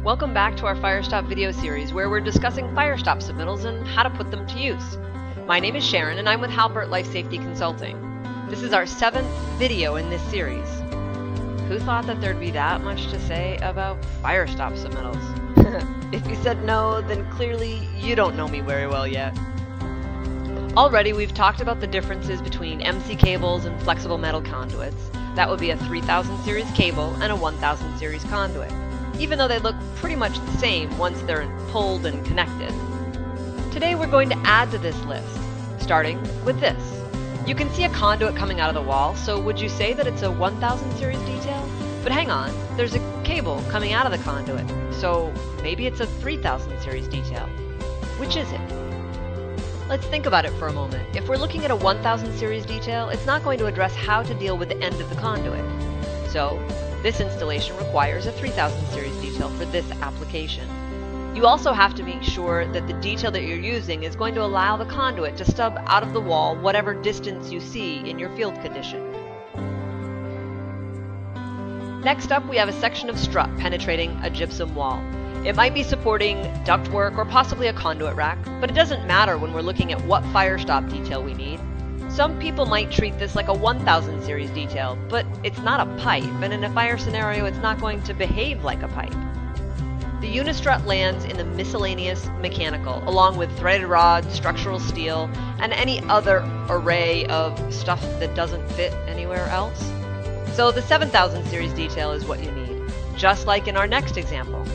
Welcome back to our Firestop video series where we're discussing Firestop submittals and how to put them to use. My name is Sharon and I'm with Halpert Life Safety Consulting. This is our 7th video in this series. Who thought that there'd be that much to say about Firestop submittals? If you said no, then clearly you don't know me very well yet. Already we've talked about the differences between MC cables and flexible metal conduits. That would be a 3000 series cable and a 1000 series conduit, even though they look pretty much the same once they're pulled and connected. Today we're going to add to this list, starting with this. You can see a conduit coming out of the wall, so would you say that it's a 1000 series detail? But hang on, there's a cable coming out of the conduit, so maybe it's a 3000 series detail. Which is it? Let's think about it for a moment. If we're looking at a 1000 series detail, it's not going to address how to deal with the end of the conduit. So, this installation requires a 3000 series detail for this application. You also have to make sure that the detail that you're using is going to allow the conduit to stub out of the wall whatever distance you see in your field condition. Next up, we have a section of strut penetrating a gypsum wall. It might be supporting ductwork or possibly a conduit rack, but it doesn't matter when we're looking at what Firestop detail we need. Some people might treat this like a 1000 series detail, but it's not a pipe, and in a fire scenario it's not going to behave like a pipe. The unistrut lands in the miscellaneous mechanical, along with threaded rod, structural steel, and any other array of stuff that doesn't fit anywhere else. So the 7000 series detail is what you need, just like in our next example.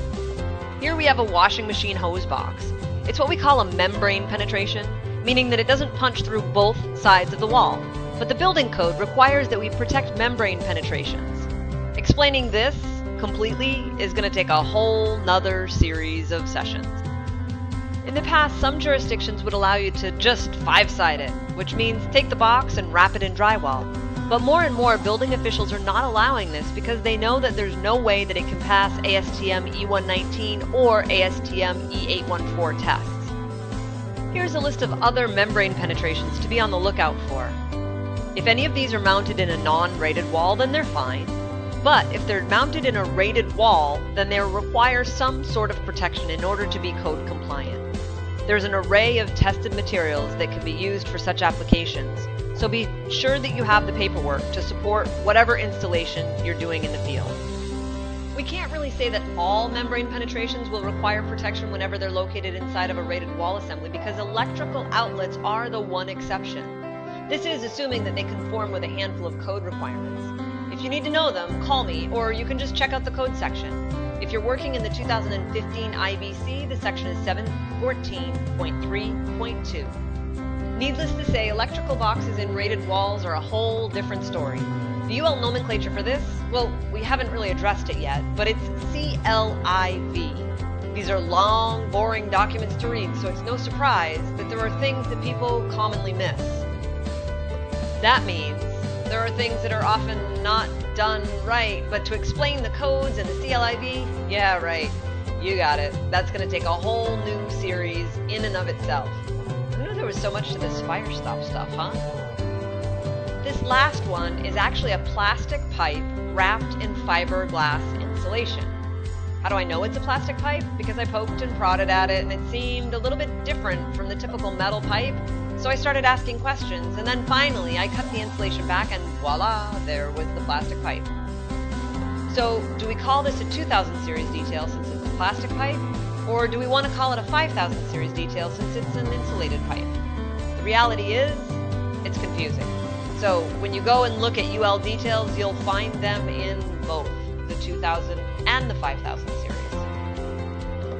Here we have a washing machine hose box. It's what we call a membrane penetration, meaning that it doesn't punch through both sides of the wall. But the building code requires that we protect membrane penetrations. Explaining this completely is going to take a whole nother series of sessions. In the past, some jurisdictions would allow you to just 5-side it, which means take the box and wrap it in drywall. But more and more building officials are not allowing this because they know that there's no way that it can pass ASTM E119 or ASTM E814 tests. Here's a list of other membrane penetrations to be on the lookout for. If any of these are mounted in a non-rated wall, then they're fine. But if they're mounted in a rated wall, then they require some sort of protection in order to be code compliant. There's an array of tested materials that can be used for such applications, so be sure that you have the paperwork to support whatever installation you're doing in the field. We can't really say that all membrane penetrations will require protection whenever they're located inside of a rated wall assembly because electrical outlets are the one exception. This is assuming that they conform with a handful of code requiremements. If you need to know them, call me, or you can just check out the code section. If you're working in the 2015 IBC, the section is 714.3.2. Needless to say, electrical boxes in rated walls are a whole different story. The UL nomenclature for this, well, we haven't really addressed it yet, but it's CLIV. These are long, boring documents to read, so it's no surprise that there are things that people commonly miss. That means there are things that are often not done right, but to explain the codes and the CLIV, yeah, right, you got it. That's going to take a whole new series in and of itself. Who knew there was so much to this Firestop stuff, huh? This last one is actually a plastic pipe wrapped in fiberglass insulation. How do I know it's a plastic pipe? Because I poked and prodded at it and it seemed a little bit different from the typical metal pipe. So I started asking questions, and then finally I cut the insulation back and voila, there was the plastic pipe. So do we call this a 2000 series detail since it's a plastic pipe? Or do we want to call it a 5000 series detail since it's an insulated pipe? The reality is, it's confusing. So when you go and look at UL details, you'll find them in both the 2000 and the 5000 series.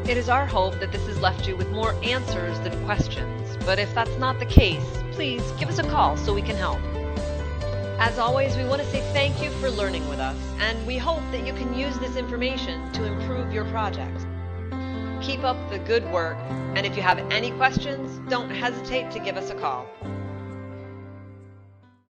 It is our hope that this has left you with more answers than questions, but if that's not the case, please give us a call so we can help. As always, we want to say thank you for learning with us, and we hope that you can use this information to improve your project. Keep up the good work, and if you have any questions, don't hesitate to give us a call.